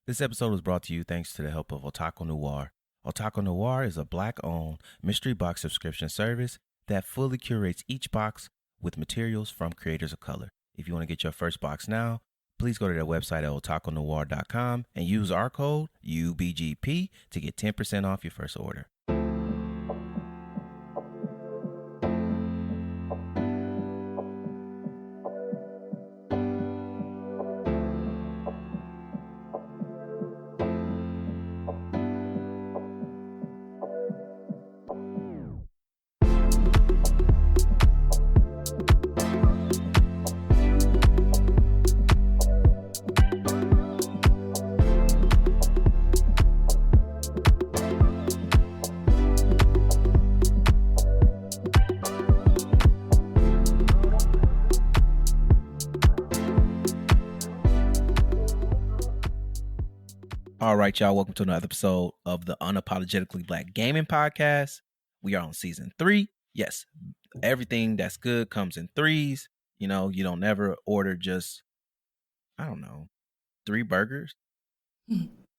This episode was brought to you thanks to the help of Otaku Noir. Otaku Noir is a Black-owned mystery box subscription service that fully curates each box with materials from creators of color. If you want to get your first box now, please go to their website at otakunoir.com and use our code UBGP to get 10% off your first order. All right, y'all. Welcome to another episode of the Unapologetically Black Gaming Podcast. We are on season 3. Yes, everything that's good comes in threes. You know, you don't never order just, 3 burgers.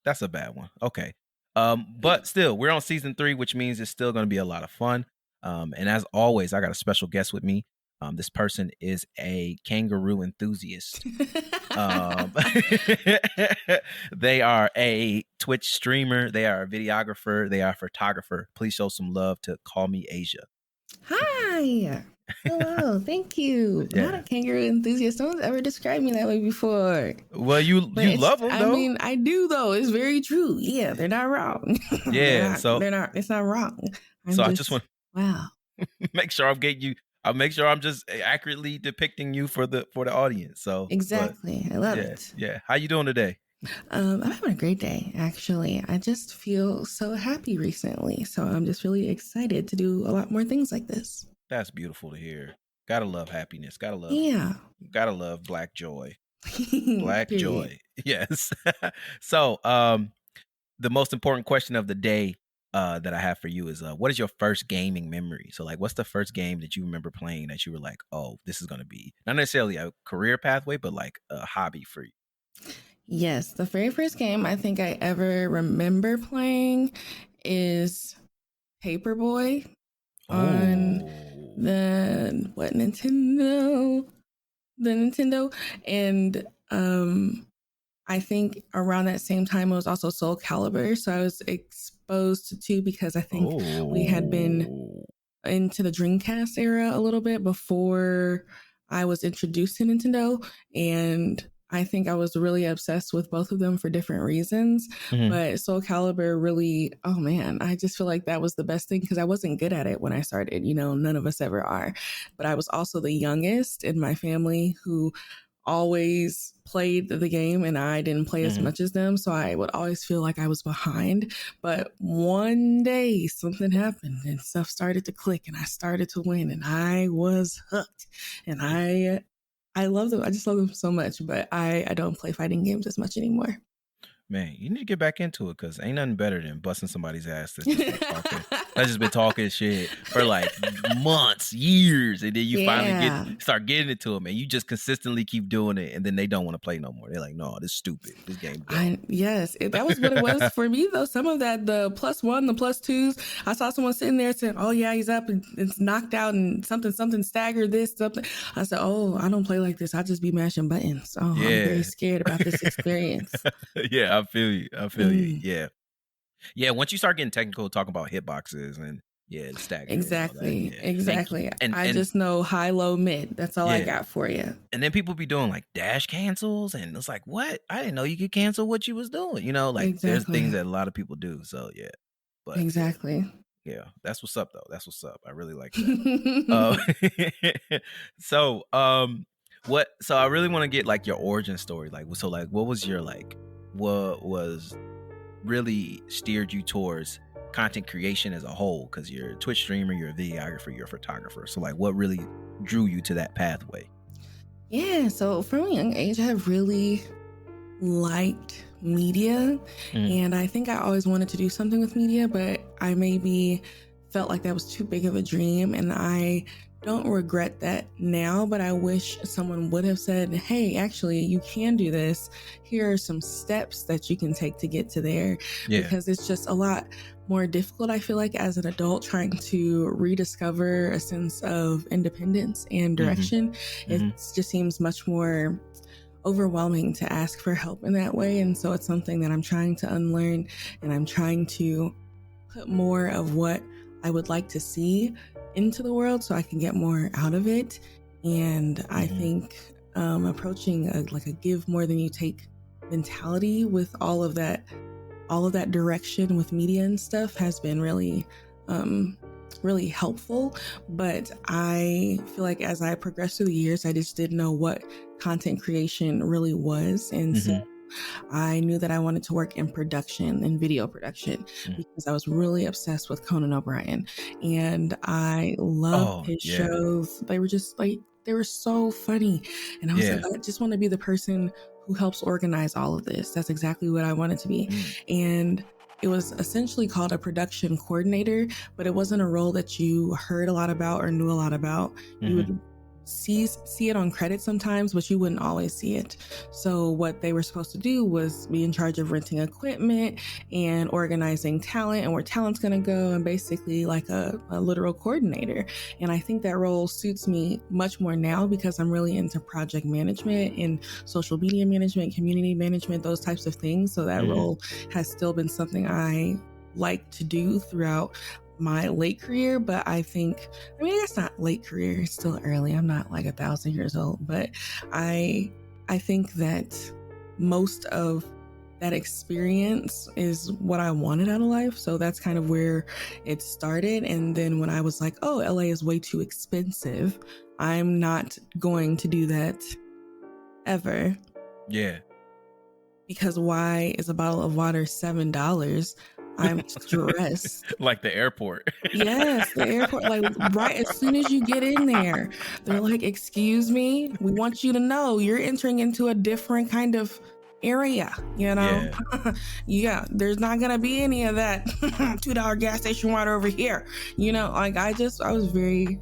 That's a bad one. Okay. But still, we're on season 3, which means it's still going to be a lot of fun. And as always, I got a special guest with me. This person is a kangaroo enthusiast. They are a Twitch streamer. They are a videographer. They are a photographer. Please show some love to CallmeAzia. Hi. Hello. Thank you. Yeah. Not a kangaroo enthusiast. No one's ever described me that way before. Well, you love them, though. I mean, I do, though. It's very true. Yeah, they're not wrong. Yeah, it's not wrong. I just want wow. make sure I'll make sure I'm just accurately depicting you for the audience. So exactly. I love it. Yeah. How you doing today? I'm having a great day, actually. I just feel so happy recently. So I'm just really excited to do a lot more things like this. That's beautiful to hear. Gotta love happiness. Gotta love black joy. Black joy. Yes. So the most important question of the day that I have for you is what is your first gaming memory? So like, what's the first game that you remember playing that you were like, oh, this is going to be not necessarily a career pathway, but like a hobby for you? Yes. The very first game I think I ever remember playing is Paperboy on the Nintendo. And I think around that same time it was also Soul Calibur. So I was exposed to 2 because I think we had been into the Dreamcast era a little bit before I was introduced to Nintendo. And I think I was really obsessed with both of them for different reasons. Mm-hmm. But Soul Calibur really, oh man, I just feel like that was the best thing because I wasn't good at it when I started. You know, none of us ever are. But I was also the youngest in my family who always played the game and I didn't play as much as them. So I would always feel like I was behind. But one day something happened and stuff started to click and I started to win and I was hooked. And I love them. I just love them so much, but I don't play fighting games as much anymore. Man, you need to get back into it because ain't nothing better than busting somebody's ass that's just been talking shit for like months, years, and then you finally start getting it to them, and you just consistently keep doing it, and then they don't want to play no more. They're like, no, this is stupid. This game. Yes, that was what it was for me though. Some of that, the +1, the +2s. I saw someone sitting there saying, "Oh yeah, he's up and it's knocked out and something staggered this something." I said, "Oh, I don't play like this. I just be mashing buttons. Oh, I'm very scared about this experience." Yeah. I feel you. Yeah. Once you start getting technical, talking about hitboxes and the stagger. Exactly. And I just know high, low, mid. That's all I got for you. And then people be doing like dash cancels, and it's like, what? I didn't know you could cancel what you was doing. You know, like there's things that a lot of people do. So yeah. But exactly. Yeah, that's what's up though. That's what's up. I really like that. So I really want to get like your origin story. Like, so like, what was your like? What was really steered you towards content creation as a whole? Because you're a Twitch streamer, you're a videographer, you're a photographer. So like, what really drew you to that pathway? Yeah, so from a young age, I have really liked media, and I think I always wanted to do something with media, but I maybe felt like that was too big of a dream, and I don't regret that now, but I wish someone would have said, hey, actually, you can do this. Here are some steps that you can take to get to there. Yeah. Because it's just a lot more difficult, I feel like, as an adult trying to rediscover a sense of independence and direction. It just seems much more overwhelming to ask for help in that way. And so it's something that I'm trying to unlearn, and I'm trying to put more of what I would like to see into the world so I can get more out of it. And I think approaching a give more than you take mentality with all of that direction with media and stuff has been really helpful. But I feel like as I progressed through the years, I just didn't know what content creation really was. And so I knew that I wanted to work in production and video production because I was really obsessed with Conan O'Brien, and I loved his shows. They were just they were so funny. And I was like, I just want to be the person who helps organize all of this. That's exactly what I wanted to be. And it was essentially called a production coordinator, but it wasn't a role that you heard a lot about or knew a lot about. You would see it on credits sometimes, but you wouldn't always see it. So what they were supposed to do was be in charge of renting equipment and organizing talent and where talent's going to go, and basically like a literal coordinator. And I think that role suits me much more now because I'm really into project management and social media management, community management, those types of things. So that role has still been something I like to do throughout my late career. But I guess not late career, it's still early. I'm not like 1,000 years old, but I think that most of that experience is what I wanted out of life. So that's kind of where it started. And then when I was like, oh, LA is way too expensive, I'm not going to do that ever. Yeah. Because why is a bottle of water $7? I'm stressed. Like the airport. Yes, the airport. Like right as soon as you get in there, they're like, excuse me, we want you to know you're entering into a different kind of area, you know? Yeah, there's not going to be any of that $2 gas station water over here. You know, like I was very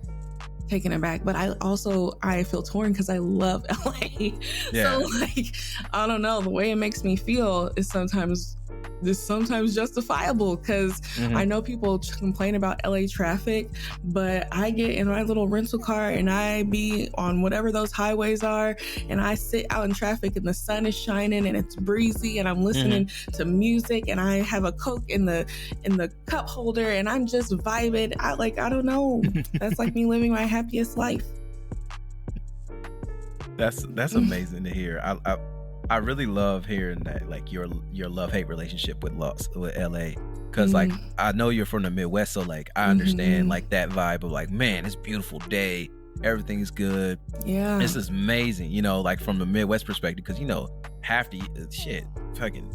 taken aback, but I feel torn because I love LA. So like, I don't know, the way it makes me feel is sometimes justifiable because I know people complain about LA traffic, but I get in my little rental car and I be on whatever those highways are, and I sit out in traffic and the sun is shining and it's breezy and I'm listening to music and I have a Coke in the cup holder and I'm just vibing. I don't know. That's like me living my happiest life. That's amazing to hear. I really love hearing that, like your love-hate relationship with LA, because like I know you're from the Midwest, so like I understand like that vibe of like, man, it's a beautiful day, everything's good, this is amazing, you know, like from the Midwest perspective, because you know half the shit fucking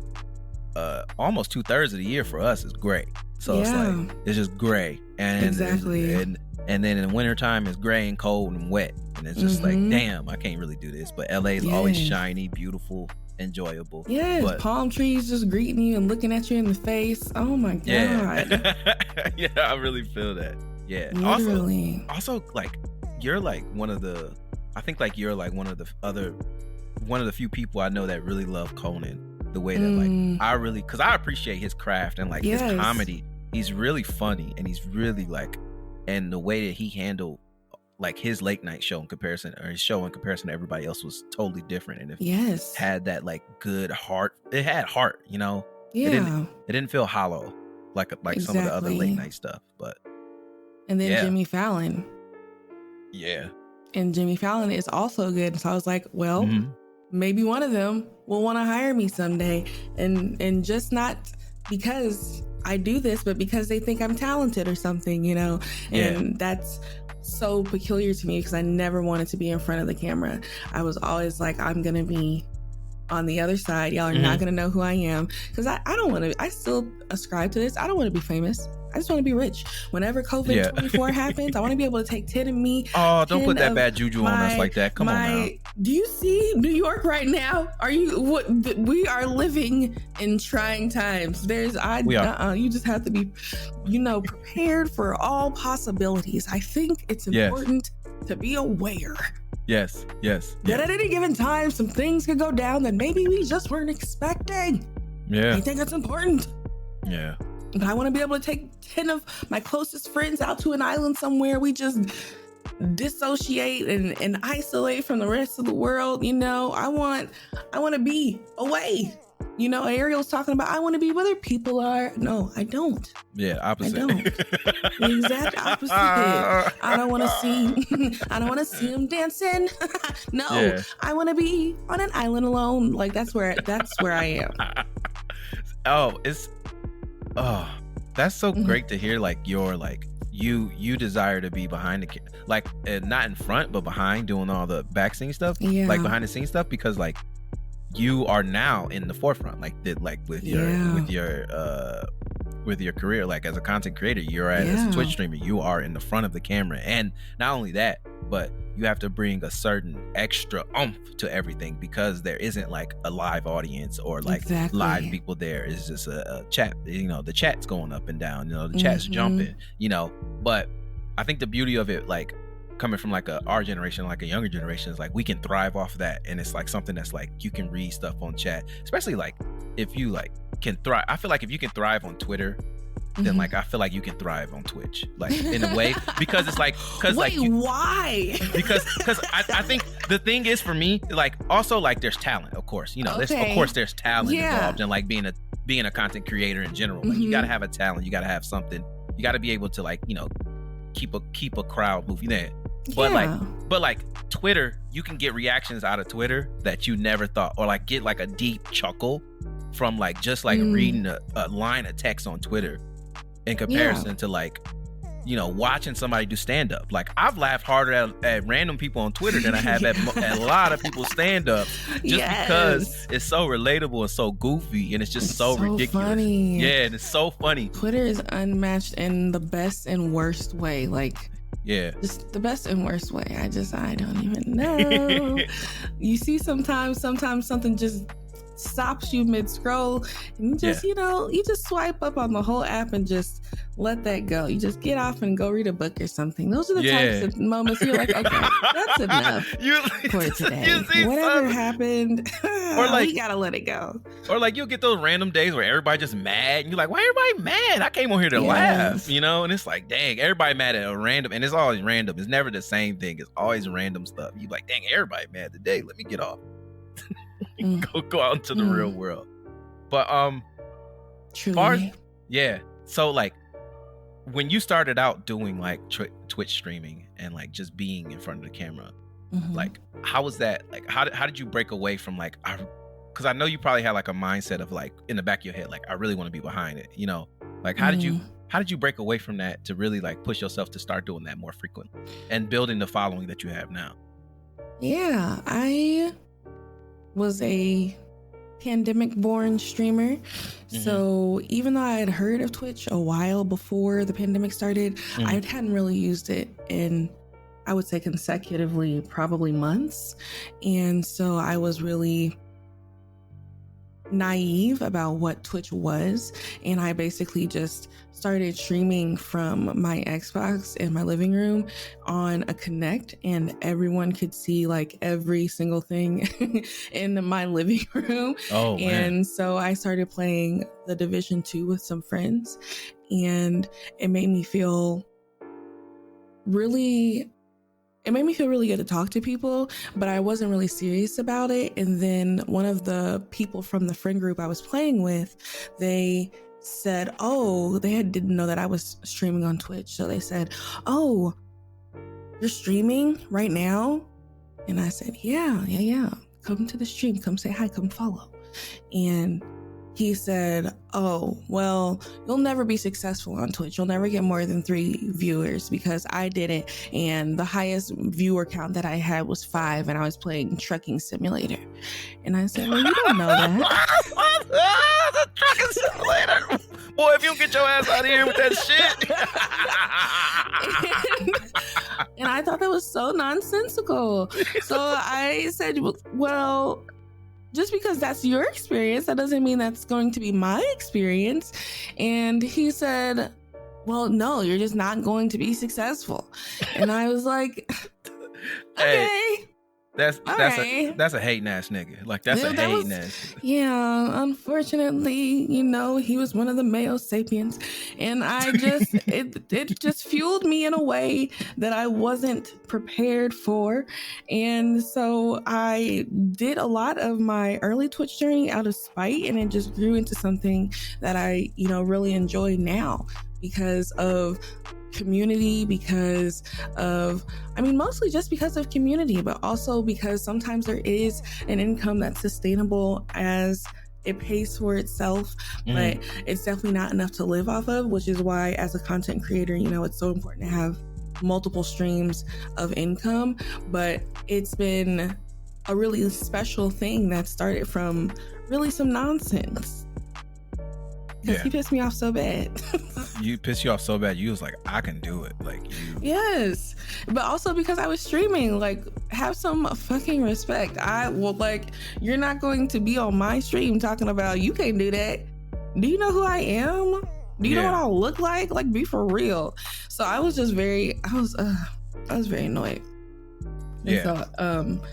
almost 2/3 of the year for us is gray, so it's like it's just gray, and exactly, and then in the wintertime it's gray and cold and wet. And it's just like, damn, I can't really do this. But LA is always shiny, beautiful, enjoyable. Yes, palm trees just greeting you and looking at you in the face. Oh my God. Yeah, I really feel that. Yeah. Literally. Also, like, you're like one of the few people I know that really love Conan. The way that like, because I appreciate his craft and like his comedy. He's really funny and he's really like, and the way that he handled like his late night show in comparison to everybody else was totally different, and it had that like good heart. It had heart, you know. It didn't feel hollow like some of the other late night stuff. But and then Jimmy Fallon, and Jimmy Fallon is also good. So I was like, well, maybe one of them will want to hire me someday, and just not because I do this, but because they think I'm talented or something, you know. And that's so peculiar to me because I never wanted to be in front of the camera. I was always like, I'm gonna be on the other side. Y'all are not gonna know who I am, because I don't want to. I still ascribe to this. I don't want to be famous. just want to be rich. Whenever COVID-24 happens, I want to be able to take 10 of me. Oh, don't put that bad juju on us like that. Come on now. Do you see New York right now? We are living in trying times. You just have to be, prepared for all possibilities. I think it's important to be aware. Yes. That at any given time, some things could go down that maybe we just weren't expecting. Yeah. I think it's important. Yeah. But I want to be able to take 10 of my closest friends out to an island somewhere. We just dissociate and isolate from the rest of the world. I want to be away. Ariel's talking about, I want to be where people are. No, I don't. Yeah, opposite. I don't. The exact opposite. I don't want to see them dancing. No, yeah. I want to be on an island alone. Like that's where I am. That's so great to hear. Like you're like you desire to be behind the like not in front but behind doing all the back scene stuff, like behind the scenes stuff, because like you are now in the forefront, with your career, like as a content creator, as a Twitch streamer, you are in the front of the camera. And not only that, but you have to bring a certain extra oomph to everything, because there isn't like a live audience or like live people there. It's just a chat, the chat's going up and down, the chat's jumping, but I think the beauty of it, like coming from like our generation, like a younger generation, is like we can thrive off that. And it's like something that's like you can read stuff on chat, especially like if you like can thrive. I feel like if you can thrive on Twitter, then like I feel like you can thrive on Twitch, like in a way, because it's like why? Because I think the thing is, for me, like also like there's talent, of course, there's talent involved in like being a content creator in general. Like you gotta have a talent, you gotta have something, you gotta be able to like keep a crowd moving there. But like Twitter, you can get reactions out of Twitter that you never thought, or like get like a deep chuckle from like just like reading a line of text on Twitter in comparison to like watching somebody do stand up. Like I've laughed harder at random people on Twitter than I have at a lot of people stand up, just because it's so relatable and so goofy, and it's just so ridiculous. Funny. Yeah, and it's so funny. Twitter is unmatched in the best and worst way. Like just the best and worst way. I don't even know. You see sometimes something just stops you mid scroll, and you just you just swipe up on the whole app and just let that go. You just get off and go read a book or something. Those are the types of moments you're like, okay, that's enough for today. Whatever happened, or like we gotta let it go. Or like you'll get those random days where everybody just mad, and you're like, why everybody mad? I came on here to laugh, and it's like, dang, everybody mad at a random, and it's always random. It's never the same thing. It's always random stuff. You like, dang, everybody mad today. Let me get off. Go out into the real world. But truly, so like when you started out doing like Twitch streaming and like just being in front of the camera, like how was that? Like how did you break away from like, because I know you probably had like a mindset of like in the back of your head, like I really want to be behind it, like how did you break away from that to really like push yourself to start doing that more frequently and building the following that you have now? I was a pandemic-born streamer. So even though I had heard of Twitch a while before the pandemic started, I hadn't really used it in, I would say, consecutively, probably months. And so I was really naive about what Twitch was, and I basically just started streaming from my Xbox in my living room on a Connect, and everyone could see like every single thing in my living room. And so I started playing The Division 2 with some friends, and it made me feel really good to talk to people, but I wasn't really serious about it. And then one of the people from the friend group I was playing with, they said, didn't know that I was streaming on Twitch. So they said, "Oh, you're streaming right now?" And I said, yeah. Come to the stream, come say hi, come follow. And he said, "Oh, well, you'll never be successful on Twitch. You'll never get more than 3 viewers because I did it. And the highest viewer count that I had was 5, and I was playing Trucking Simulator." And I said, "Well, you don't know that." The Trucking Simulator. Boy, if you don't get your ass out of here with that shit. And I thought that was so nonsensical. So I said, well, just because that's your experience, that doesn't mean that's going to be my experience. And he said, well, no, you're just not going to be successful. And I was like, okay. Hey, that's a hating ass nigga. Like, that's a hating ass. Yeah, unfortunately, he was one of the male sapiens. And I just, it just fueled me in a way that I wasn't prepared for. And so I did a lot of my early Twitch journey out of spite, and it just grew into something that I, really enjoy now. Because of community, mostly just because of community, but also because sometimes there is an income that's sustainable as it pays for itself, but it's definitely not enough to live off of, which is why as a content creator, it's so important to have multiple streams of income. But it's been a really special thing that started from really some nonsense. Because he pissed me off so bad. You pissed you off so bad. You was like, I can do it. Like, you. Yes. But also because I was streaming. Like, have some fucking respect. You're not going to be on my stream talking about you can't do that. Do you know who I am? Do you know what I look like? Like, be for real. So I was just I was very annoyed. Yeah. And so,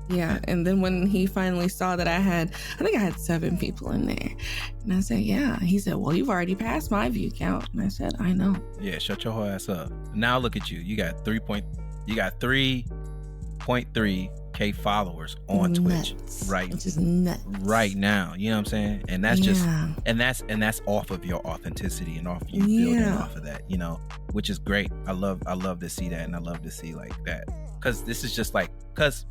yeah, and then when he finally saw that I had 7 people in there, and I said, yeah. He said, well, you've already passed my view count. And I said, I know. Yeah, shut your whole ass up. Now look at you. You got 3.3K followers on Twitch, right? Which is nuts. Right now, you know what I'm saying? And that's just, and that's off of your authenticity and off you building off of that, which is great. I love to see that, and I love to see like that, because this is just like, because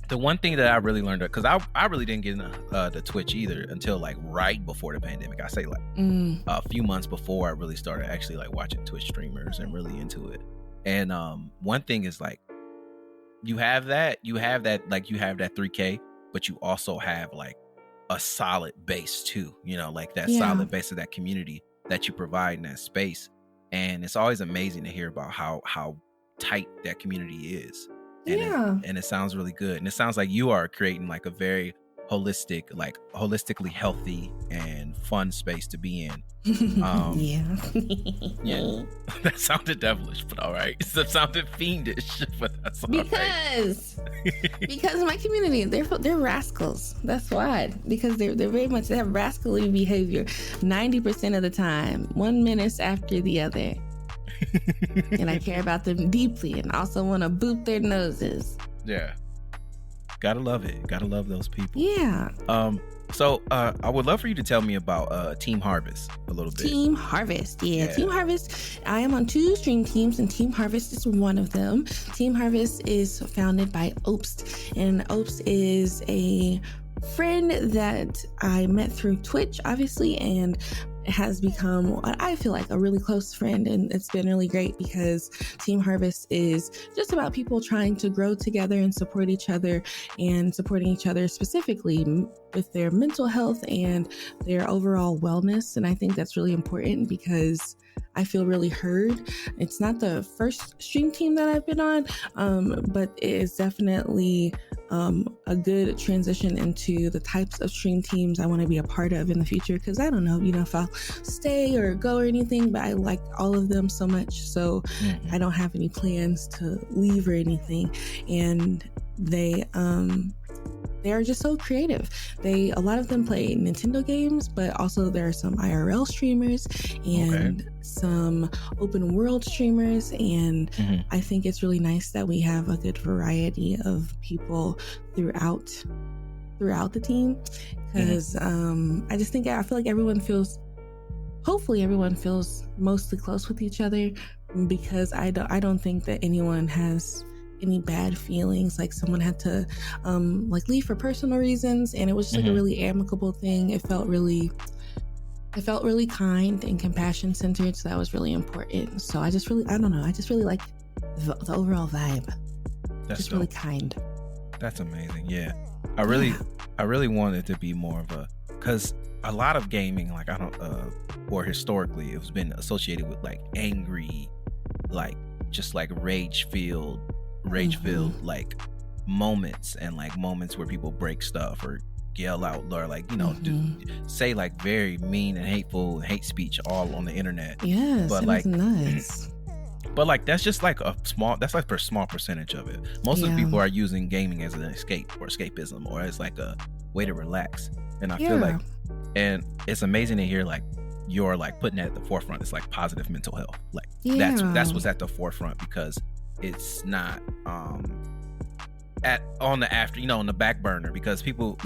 the one thing that I really learned, because I really didn't get into Twitch either until like right before the pandemic. I say like a few months before I really started actually like watching Twitch streamers and really into it. And one thing is like, you have that 3K, but you also have like a solid base too, like that solid base of that community that you provide in that space. And it's always amazing to hear about how tight that community is. And it sounds really good. And it sounds like you are creating like a very holistically healthy and fun space to be in. Yeah. That sounded devilish, but all right. That sounded fiendish, but that's all right. Because my community, they're rascals. That's why. Because they have rascally behavior 90% of the time, 1 minute after the other. And I care about them deeply, and also want to boop their noses. Yeah, gotta love it. Gotta love those people. Yeah. So I would love for you to tell me about Team Harvest a little bit. Team Harvest, yeah. Team Harvest. I am on 2 stream teams, and Team Harvest is one of them. Team Harvest is founded by Obst, and Obst is a friend that I met through Twitch, obviously, and has become what I feel like a really close friend. And it's been really great because Team Harvest is just about people trying to grow together and support each other, and supporting each other specifically with their mental health and their overall wellness. And I think that's really important because I feel really heard. It's not the first stream team that I've been on, but it is definitely a good transition into the types of stream teams I want to be a part of in the future, because I don't know, if I'll stay or go or anything, but I like all of them so much, so I don't have any plans to leave or anything. And they are just so creative. A lot of them play Nintendo games, but also there are some IRL streamers and some open world streamers. And I think it's really nice that we have a good variety of people throughout the team, because I feel like hopefully everyone feels mostly close with each other, because I don't think that anyone has any bad feelings, like someone had to leave for personal reasons, and it was just like a really amicable thing. It felt really kind and compassion centered, so that was really important. So I just really like the overall vibe. That's just really kind. That's amazing. Yeah, I really wanted to be more of a, because a lot of gaming, like or historically, it's been associated with like angry, like just like rage filled like moments, and like moments where people break stuff or yell out or like, you know, say like very mean and hateful hate speech all on the internet. Yes, but like nuts. But like that's just like that's like a small percentage of it. Most of the people are using gaming as an escape or escapism or as like a way to relax. And I feel like, and it's amazing to hear like you're like putting that at the forefront. It's like positive mental health. Like that's what's at the forefront, because it's not on the back burner, because I feel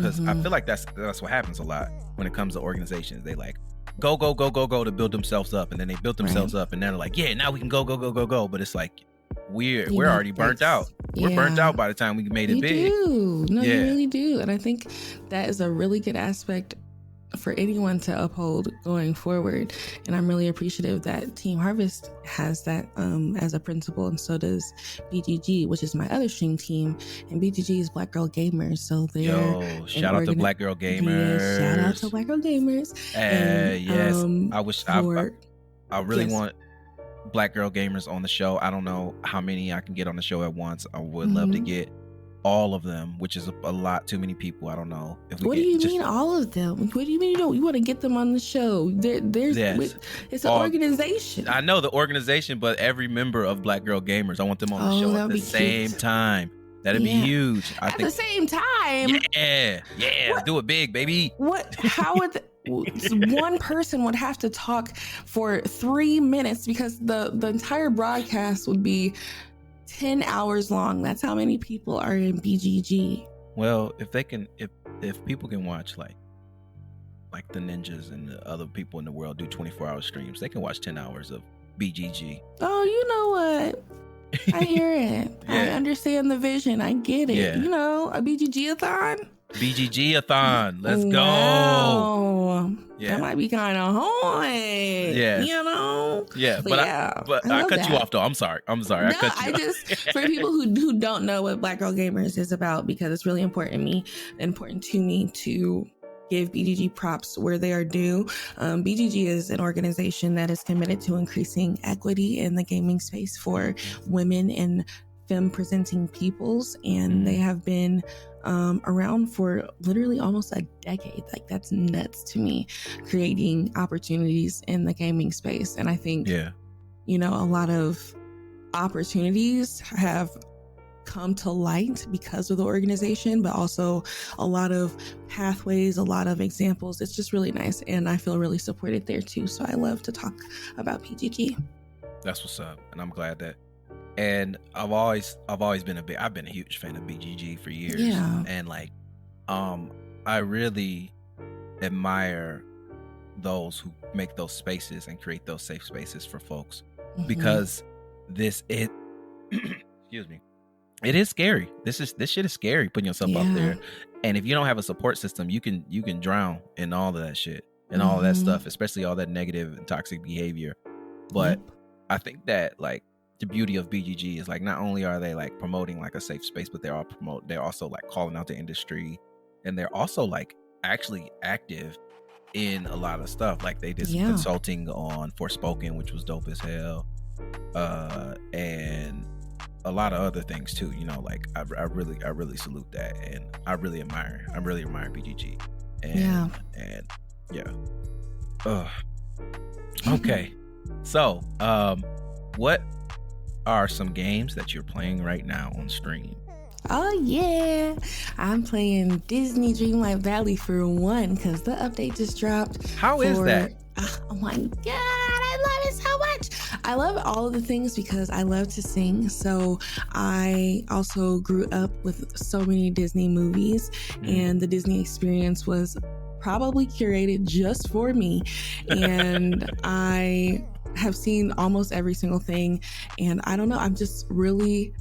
like that's what happens a lot when it comes to organizations. They like go to build themselves up, and then they build themselves up, and they're like, yeah, now we can go, but it's like we're already burnt out. We're burnt out by the time we made it big. You really do. And I think that is a really good aspect for anyone to uphold going forward. And I'm really appreciative that Team Harvest has that as a principle, and so does BGG, which is my other stream team. And BGG is Black Girl Gamers, so they're shout out to Black Girl Gamers. Yes, shout out to Black Girl Gamers. I really want Black Girl Gamers on the show. I don't know how many I can get on the show at once. I would love to get all of them, which is a lot too many people. I don't know if we what do you mean all of them? What do you mean you want to get them on the show? It's an organization. I know the organization, but every member of Black Girl Gamers, I want them on the show at the same time. That'd be huge. I think at the same time. Yeah. What? Do it big, baby. What? How would one person would have to talk for 3 minutes, because the entire broadcast would be 10 hours long. That's how many people are in BGG. Well, if people can watch like the ninjas and the other people in the world do 24-hour streams, they can watch 10 hours of BGG. Oh, you know what? I hear it. I understand the vision. I get it. Yeah. You know, a BGG-a-thon. Let's go. Yeah. That might be kind of hard. Yeah. You know? Yeah. But I cut you off though. I'm sorry. No, I cut you off. For people who don't know what Black Girl Gamers is about, because it's really important to me to give BGG props where they are due. BGG is an organization that is committed to increasing equity in the gaming space for women and femme-presenting peoples, and they have been around for literally almost a decade. Like, that's nuts to me, creating opportunities in the gaming space. And I think, you know, a lot of opportunities have come to light because of the organization, but also a lot of pathways, a lot of examples. It's just really nice, and I feel really supported there too. So I love to talk about PGG. That's what's up, and I'm glad that. And I've always been I've been a huge fan of BGG for years. Yeah. And like, I really admire those who make those spaces and create those safe spaces for folks, because excuse me, it is scary. This shit is scary, putting yourself out there. And if you don't have a support system, you can drown in all of that shit and all of that stuff, especially all that negative and toxic behavior. But I think that like the beauty of BGG is like, not only are they like promoting like a safe space, but they're also like calling out the industry, and they're also like actually active in a lot of stuff. Like they did some consulting on Forspoken, which was dope as hell, and a lot of other things too. You know, like I really salute that, and I really admire BGG. Okay, so what are some games that you're playing right now on stream? Oh yeah, I'm playing Disney Dreamlight Valley for one, because the update just dropped. How is that? Oh my god, I love it so much. I love all of the things because I love to sing. So I also grew up with so many Disney movies, and the Disney experience was probably curated just for me. And I have seen almost every single thing, and I don't know, I'm just really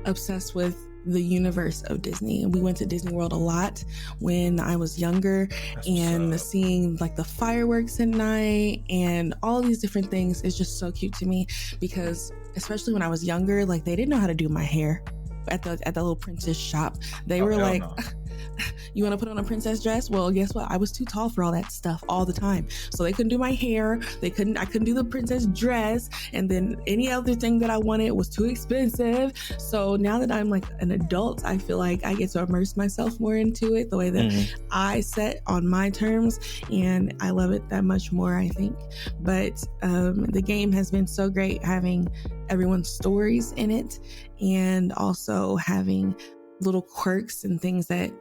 obsessed with the universe of Disney. And we went to Disney World a lot when I was younger. And seeing like the fireworks at night and all these different things is just so cute to me, because especially when I was younger, like they didn't know how to do my hair at the little princess shop. They were like, you want to put on a princess dress? Well, guess what? I was too tall for all that stuff all the time. So they couldn't do my hair. I couldn't do the princess dress. And then any other thing that I wanted was too expensive. So now that I'm like an adult, I feel like I get to immerse myself more into it the way that I set on my terms. And I love it that much more, I think. But the game has been so great having everyone's stories in it, and also having little quirks and things that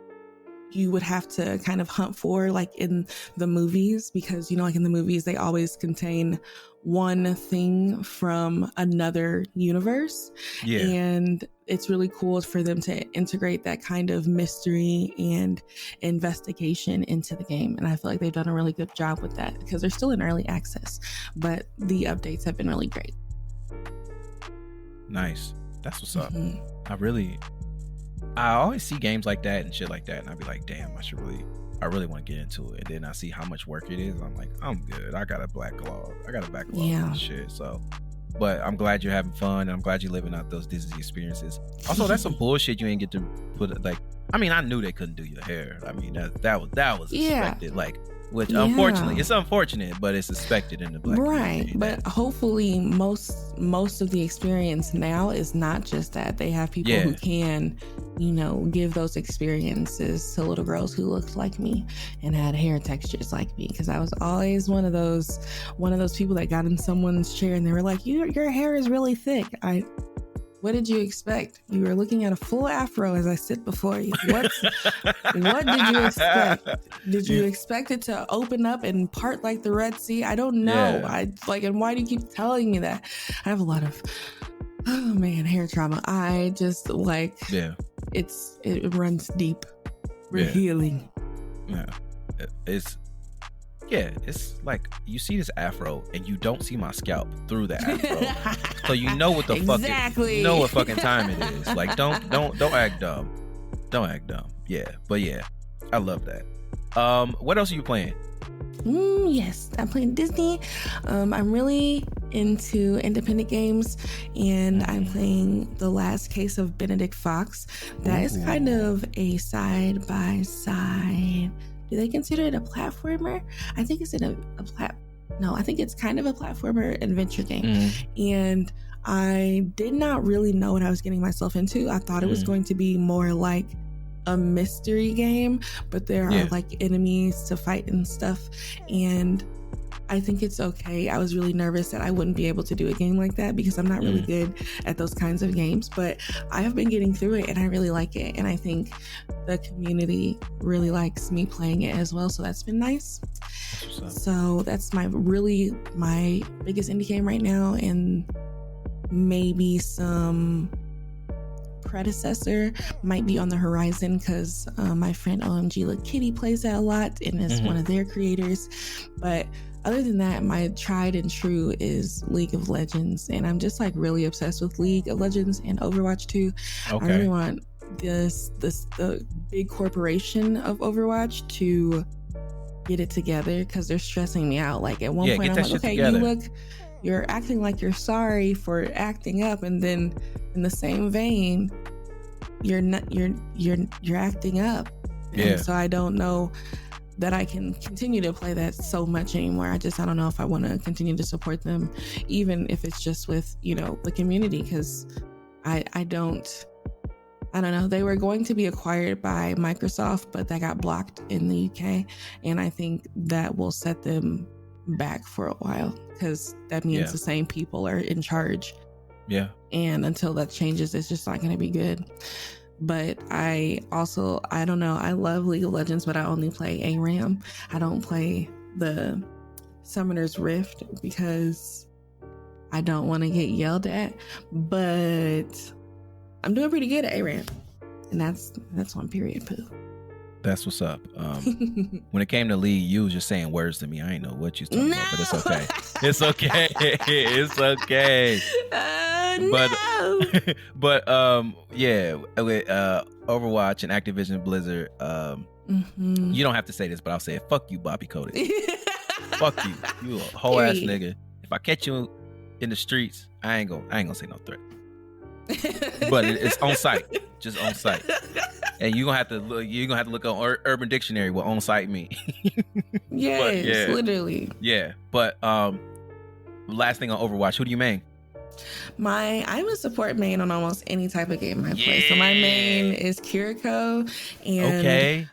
you would have to kind of hunt for, like in the movies, because, you know, like in the movies, they always contain one thing from another universe. Yeah. And it's really cool for them to integrate that kind of mystery and investigation into the game. And I feel like they've done a really good job with that, because they're still in early access, but the updates have been really great. Nice. That's what's up. I always see games like that and shit like that, and I'd be like, damn, I really want to get into it. And then I see how much work it is. I'm like, I'm good. I got a backlog of this shit. So, but I'm glad you're having fun, and I'm glad you're living out those Disney experiences. Also, that's some bullshit you ain't get to put, like, I mean, I knew they couldn't do your hair. I mean, that was expected. Like, which unfortunately, it's unfortunate, but it's expected in the Black community. But hopefully most of the experience now is not just that. They have people who can, you know, give those experiences to little girls who looked like me and had hair textures like me, because I was always one of those people that got in someone's chair and they were like, your hair is really thick. What did you expect? You were looking at a full afro as I sit before you. What did you expect? Did you expect it to open up and part like the Red Sea? I don't know. And why do you keep telling me that? I have a lot of, hair trauma. I just it runs deep. We're healing. Yeah. It's like you see this afro and you don't see my scalp through the afro. So you know what the fuck fucking time it is. Like don't act dumb. Don't act dumb. Yeah. But yeah, I love that. What else are you playing? Yes, I'm playing Disney. I'm really into independent games, and I'm playing The Last Case of Benedict Fox. That is kind of a side by side. Do they consider it a platformer? I think it's I think it's kind of a platformer adventure game. And I did not really know what I was getting myself into. I thought it was going to be more like a mystery game, but there are like enemies to fight and stuff. And I think it's okay. I was really nervous that I wouldn't be able to do a game like that because I'm not really good at those kinds of games, but I have been getting through it and I really like it. And I think the community really likes me playing it as well. So that's been nice. So that's my biggest indie game right now. And maybe some predecessor might be on the horizon, because my friend OMG Look Kitty plays that a lot and is one of their creators. But other than that, my tried and true is League of Legends, and I'm just like really obsessed with League of Legends and Overwatch 2. I really want the big corporation of Overwatch to get it together, because they're stressing me out. Like at one point I'm like, okay, you're acting like you're sorry for acting up, and then in the same vein, you're acting up. And so I don't know that I can continue to play that so much anymore. I don't know if I want to continue to support them, even if it's just with, the community, because I don't know. They were going to be acquired by Microsoft, but that got blocked in the UK. And I think that will set them back for a while, because that means the same people are in charge. Yeah. And until that changes, it's just not going to be good. But I don't know. I love League of Legends, but I only play ARAM. I don't play the Summoner's Rift because I don't want to get yelled at. But I'm doing pretty good at ARAM. And that's on period poo. That's what's up. When it came to League, you was just saying words to me. I ain't know what you was talking about, but it's okay. It's okay. It's okay. But with Overwatch and Activision Blizzard, you don't have to say this, but I'll say it. Fuck you, Bobby Kotick. Fuck you. You a whole ass nigga. If I catch you in the streets, I ain't gonna say no threat. But it's on site. Just on site. And you're gonna have to look on Urban Dictionary what on site mean. Yes, literally. Yeah, but last thing on Overwatch, who do you main? I'm a support main on almost any type of game I play. So my main is Kiriko and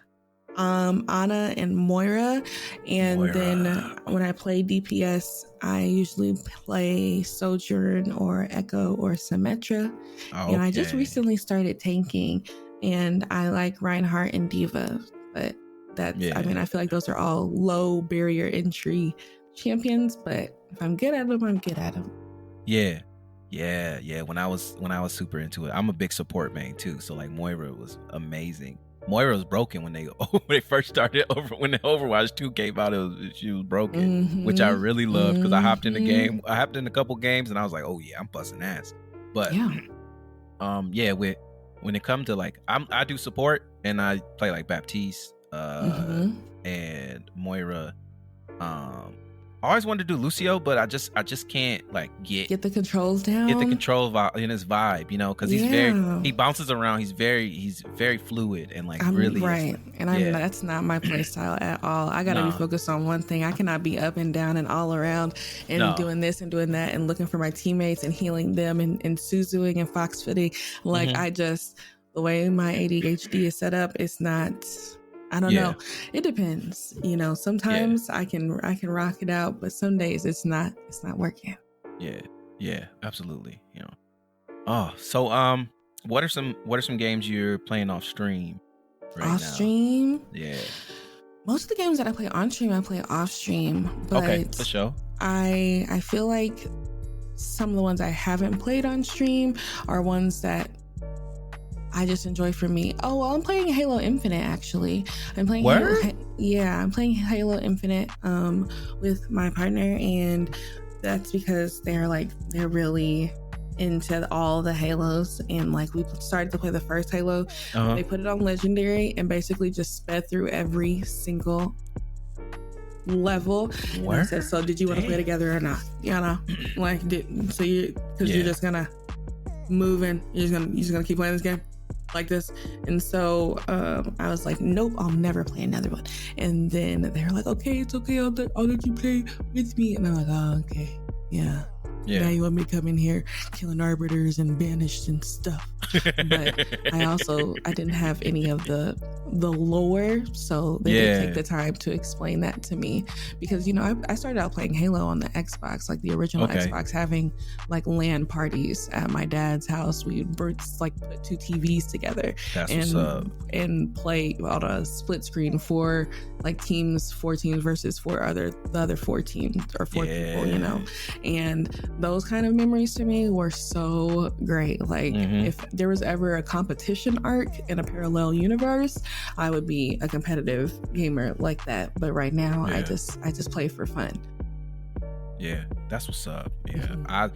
Ana and Moira. And then when I play DPS, I usually play Sojourn or Echo or Symmetra. And I just recently started tanking, and I like Reinhardt and Diva. But I mean, I feel like those are all low barrier entry champions, but if I'm good at them, I'm good at them. Yeah. When I was super into it, I'm a big support main too. So like Moira was amazing. Moira was broken when they first started when the Overwatch 2 came out. She was broken, which I really loved because I hopped in the game. I hopped in a couple games and I was like, oh yeah, I'm busting ass. But when it comes to like, I do support and I play like Baptiste and Moira. I always wanted to do Lucio, but I just can't like get the controls down. Get the control in his vibe, you know, because he bounces around. He's very fluid and like really right. And that's not my play style at all. I gotta be focused on one thing. I cannot be up and down and all around and doing this and doing that and looking for my teammates and healing them and Suzuing and fox fitting. Like the way my ADHD is set up, it's not. I don't know. It depends. You know, sometimes I can rock it out, but some days it's not working. Yeah, absolutely. You know. Oh, so what are some games you're playing off stream right now? Off stream? Yeah. Most of the games that I play on stream, I play off stream. But okay, for sure. I feel like some of the ones I haven't played on stream are ones that I just enjoy for me. Oh, well, I'm playing Halo Infinite, actually. I'm playing I'm playing Halo Infinite with my partner, and that's because they're really into all the Halos, and like we started to play the first Halo. They put it on Legendary and basically just sped through every single level. And I said, so did you want to play together or not? You know, like you're just gonna move in, you're just gonna keep playing this game like this. And so I was like, nope, I'll never play another one. And then they're like, okay, it's okay, I'll let you play with me. And I'm like, oh, okay, yeah. Now you want me to come in here killing arbiters and banished and stuff. But I didn't have any of the lore, so they didn't take the time to explain that to me. Because, you know, I started out playing Halo on the Xbox, like the original Xbox, having like LAN parties at my dad's house. We would like put two TVs together and play on a split screen for like four teams versus the other four teams or four people, you know. And those kind of memories to me were so great. Like if there was ever a competition arc in a parallel universe, I would be a competitive gamer like that. But right now I just play for fun. Yeah, that's what's up. Yeah.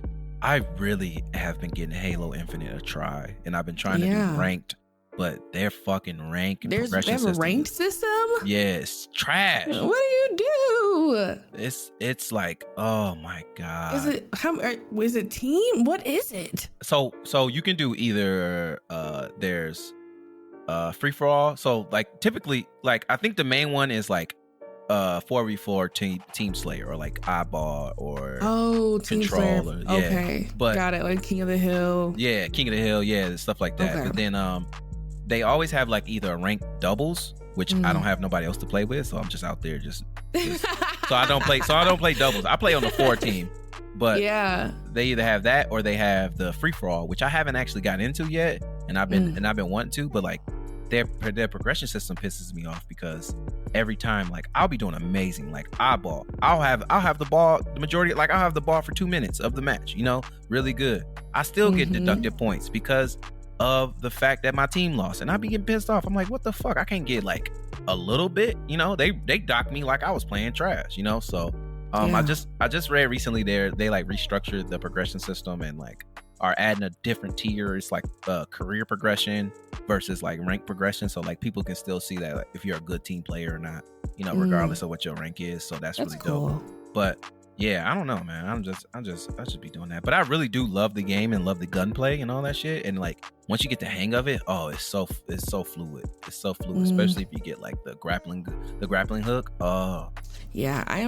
I really have been getting Halo Infinite a try, and I've been trying to do ranked, but their fucking rank and progression system. They have a ranked system? Yeah, it's trash. What do you do? It's like, oh my god. Is it team? What is it? So you can do either there's free for all. So like typically, like I think the main one is like 4v4 team slayer or like eyeball or team slayer. Okay, but got it. Like King of the Hill. Yeah, King of the Hill. Yeah, stuff like that. Okay. But then they always have like either ranked doubles, which I don't have nobody else to play with, so I'm just out there just so I don't play doubles. I play on the 4 team. But they either have that or they have the free for all, which I haven't actually gotten into yet, and I've been wanting to, but like their progression system pisses me off because every time like I'll be doing amazing, like eyeball, I'll have the ball the majority, like I'll have the ball for 2 minutes of the match, you know, really good. I still get deducted points because of the fact that my team lost, and I be getting pissed off. I'm like, what the fuck? I can't get like a little bit, you know? They docked me like I was playing trash, you know? So I just read recently they like restructured the progression system and like are adding a different tier. It's like career progression versus like rank progression, so like people can still see that like, if you're a good team player or not, you know, regardless of what your rank is. So that's really cool. dope. But Yeah, I don't know, man. I should be doing that. But I really do love the game and love the gunplay and all that shit. And like once you get the hang of it, oh, it's so fluid. It's so fluid, especially if you get like the grappling hook. Oh. Yeah, I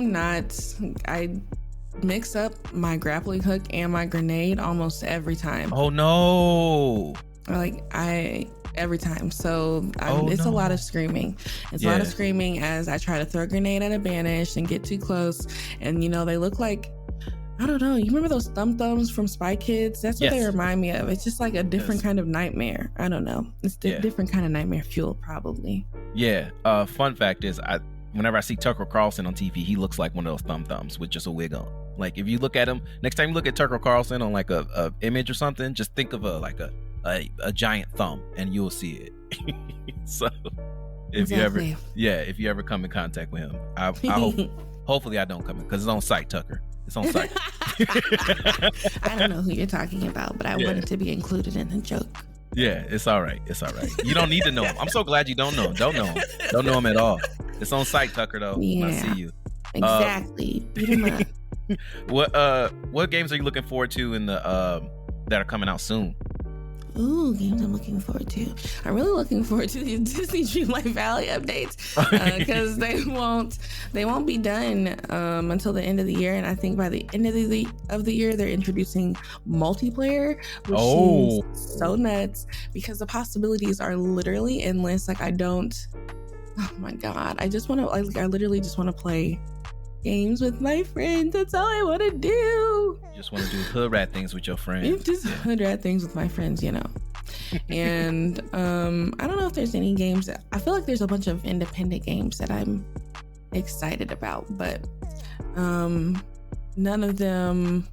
mix up my grappling hook and my grenade almost every time. Oh no. Every time. So it's a lot of screaming. It's a lot of screaming as I try to throw a grenade at a banish and get too close. And, they look like, I don't know. You remember those thumbs from Spy Kids? That's what they remind me of. It's just like a different kind of nightmare. I don't know. It's different kind of nightmare fuel, probably. Yeah. Fun fact is, whenever I see Tucker Carlson on TV, he looks like one of those thumbs with just a wig on. Like if you look at him, next time you look at Tucker Carlson on like a image or something, just think of a giant thumb and you'll see it. So if you ever come in contact with him, I hope, hopefully I don't come in because it's on site, Tucker. It's on site. I don't know who you're talking about, but I wanted to be included in the joke. Yeah, it's all right. It's all right. You don't need to know him. I'm so glad you don't know him. Don't know him. Don't know him at all. It's on site, Tucker, though. Yeah, I see you. Exactly. Beat him up. What games are you looking forward to in the that are coming out soon? Ooh, games I'm looking forward to. I'm really looking forward to the Disney Dreamlight Valley updates because they won't be done until the end of the year, and I think by the end of the year they're introducing multiplayer, which seems so nuts because the possibilities are literally endless. Like oh my god, I literally just want to play games with my friends. That's all I want to do. You just want to do hood rat things with your friends. Hood rat things with my friends, And I don't know if there's any games. I feel like there's a bunch of independent games that I'm excited about, but none of them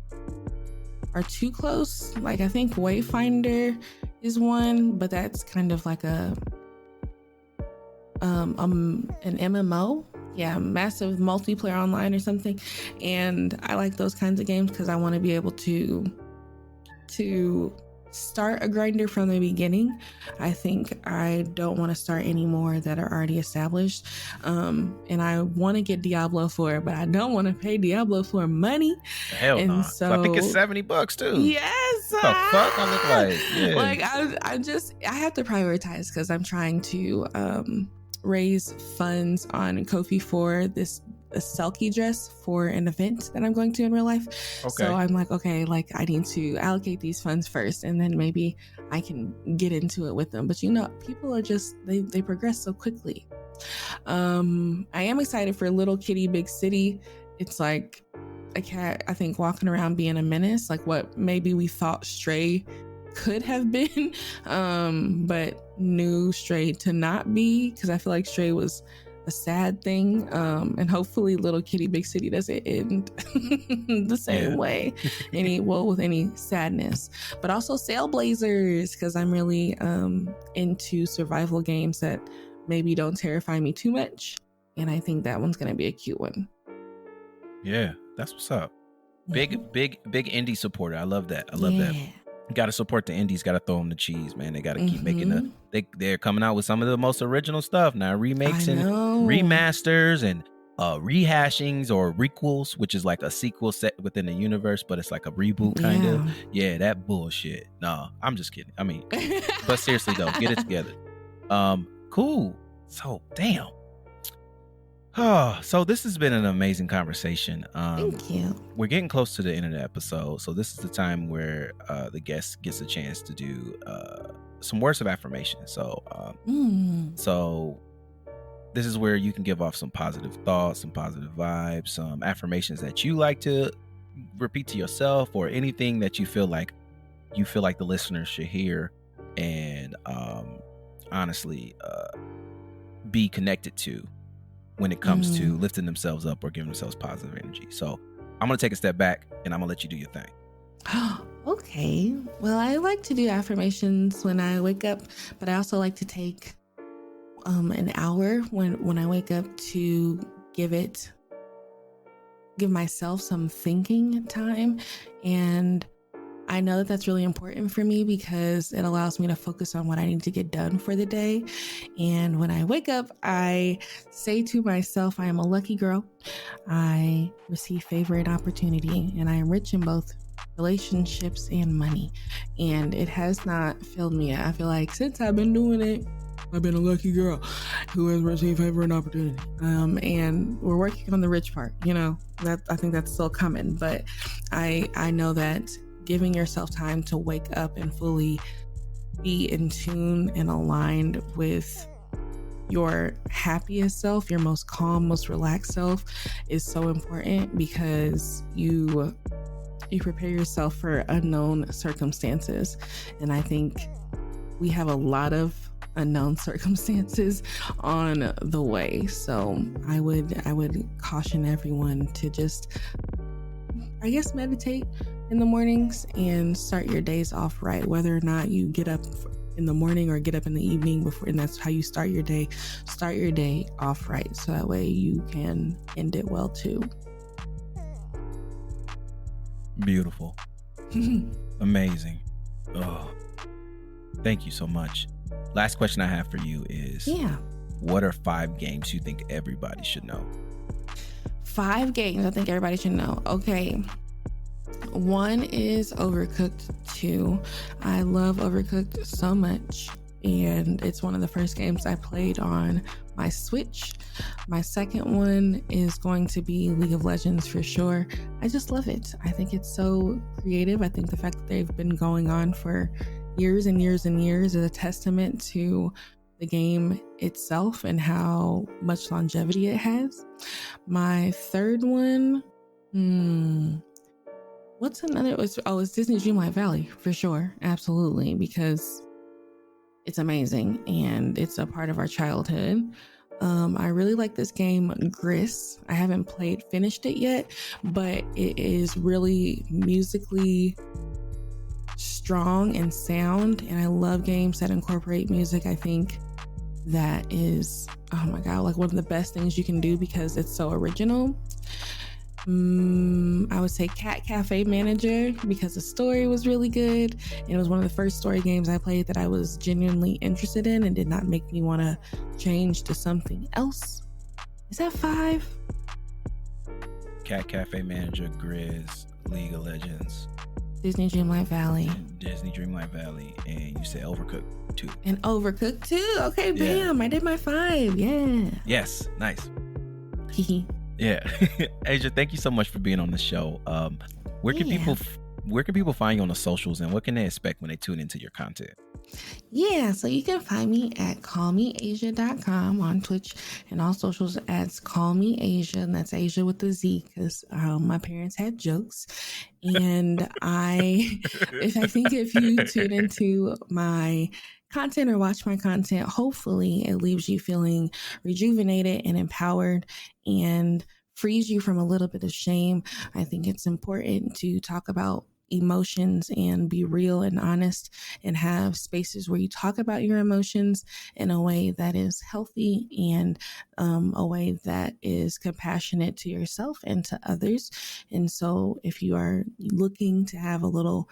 are too close. Like I think Wayfinder is one, but that's kind of like an MMO. Yeah, massive multiplayer online or something. And I like those kinds of games because I want to be able to start a grinder from the beginning. I think I don't want to start any more that are already established. And I want to get Diablo 4, but I don't want to pay Diablo 4 money. Hell no. So I think it's $70 too. Yes. What the fuck I look like? Yeah. Like I have to prioritize because I'm trying to raise funds on Ko-fi for a Selkie dress for an event that I'm going to in real life. Okay. So I'm like, okay, like I need to allocate these funds first and then maybe I can get into it with them. But people are just, they progress so quickly. I am excited for Little Kitty Big City. It's like a cat, I think, walking around being a menace, like what maybe we thought Stray could have been, but knew Stray to not be, because I feel like Stray was a sad thing, and hopefully Little Kitty Big City doesn't end the same way with any sadness. But also Sailblazers, because I'm really into survival games that maybe don't terrify me too much, and I think that one's gonna be a cute one. Yeah, that's what's up. Big indie supporter. I love that. That. Got to support the indies. Got to throw them the cheese, man. They got to keep making they're coming out with some of the most original stuff now, remakes and remasters and rehashings or requels, which is like a sequel set within the universe, but it's like a reboot kind of. Yeah, that bullshit. No, I'm just kidding. I mean, but seriously though, get it together. Cool. So damn. Oh, so this has been an amazing conversation. Thank you. We're getting close to the end of the episode, so this is the time where the guest gets a chance to do some words of affirmation. So, so this is where you can give off some positive thoughts, some positive vibes, some affirmations that you like to repeat to yourself, or anything that you feel like the listeners should hear, and honestly, be connected to when it comes to lifting themselves up or giving themselves positive energy. So I'm going to take a step back and I'm going to let you do your thing. Okay. Well, I like to do affirmations when I wake up, but I also like to take an hour when I wake up to give myself some thinking time. And I know that that's really important for me because it allows me to focus on what I need to get done for the day. And when I wake up, I say to myself, I am a lucky girl. I receive favor and opportunity, and I am rich in both relationships and money. And it has not failed me yet. I feel like since I've been doing it, I've been a lucky girl who has received favor and opportunity. And we're working on the rich part, that I think that's still coming. But I know that giving yourself time to wake up and fully be in tune and aligned with your happiest self, your most calm, most relaxed self is so important because you prepare yourself for unknown circumstances. And I think we have a lot of unknown circumstances on the way. So I would caution everyone to just, I guess, meditate in the mornings and start your days off right, whether or not you get up in the morning or get up in the evening before, and that's how you start your day off right. So that way you can end it well too. Beautiful. Amazing. Oh, thank you so much. Last question I have for you is, what are 5 games you think everybody should know? 5 games I think everybody should know. Okay. 1 is Overcooked 2. I love Overcooked so much, and it's one of the first games I played on my Switch. My second one is going to be League of Legends for sure. I just love it. I think it's so creative. I think the fact that they've been going on for years and years and years is a testament to the game itself and how much longevity it has. My third one, what's another? It's Disney Dreamlight Valley for sure. Absolutely. Because it's amazing and it's a part of our childhood. I really like this game, Gris. I haven't finished it yet, but it is really musically strong and sound, and I love games that incorporate music. I think that is, oh my god, like one of the best things you can do because it's so original. I would say Cat Cafe Manager because the story was really good, and it was one of the first story games I played that I was genuinely interested in and did not make me want to change to something else. Is that 5? Cat Cafe Manager, Grizz, League of Legends, Disney Dreamlight Valley, and you said Overcooked 2. And Overcooked 2. Okay, bam! I did my 5. Yeah. Yes, nice. Yeah. Azia, thank you so much for being on the show. Where can people find you on the socials, and what can they expect when they tune into your content? Yeah, so you can find me at CallmeAzia.com on Twitch and all socials as CallmeAzia, and that's Asia with a Z because my parents had jokes. And I think if you tune into my content or watch my content, hopefully it leaves you feeling rejuvenated and empowered and frees you from a little bit of shame. I think it's important to talk about emotions and be real and honest and have spaces where you talk about your emotions in a way that is healthy and a way that is compassionate to yourself and to others. And so if you are looking to have a little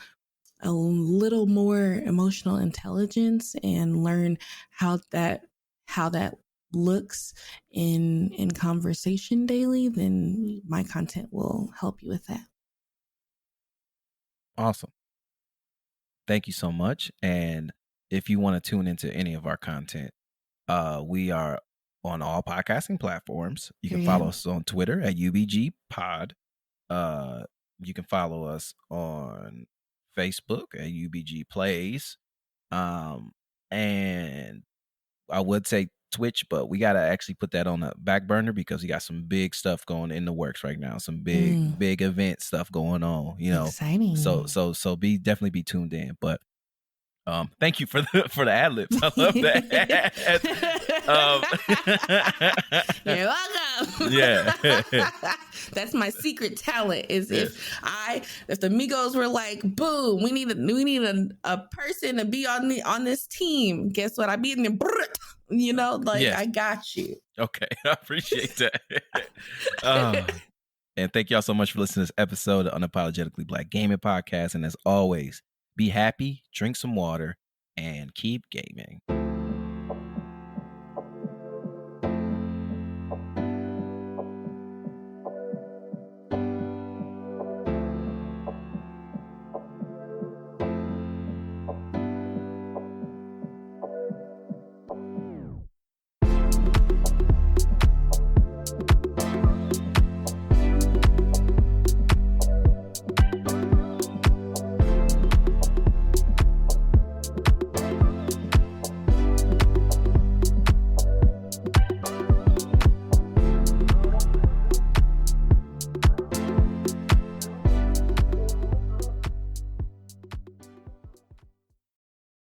more emotional intelligence and learn how that looks in conversation daily, then my content will help you with that. Awesome. Thank you so much. And if you want to tune into any of our content, we are on all podcasting platforms. You can follow us on Twitter at UBG Pod. You can follow us on Facebook at UBG Plays. And I would say Twitch, but we got to actually put that on the back burner because we got some big stuff going in the works right now. Some big event stuff going on, Exciting. So definitely be tuned in. But thank you for the ad libs. I love that. You're welcome. Yeah. That's my secret talent is if the Migos were like, boom, we need a person to be on this team. Guess what? I be in there, I got you. Okay. I appreciate that. And thank y'all so much for listening to this episode of Unapologetically Black Gaming Podcast. And as always, be happy, drink some water, and keep gaming.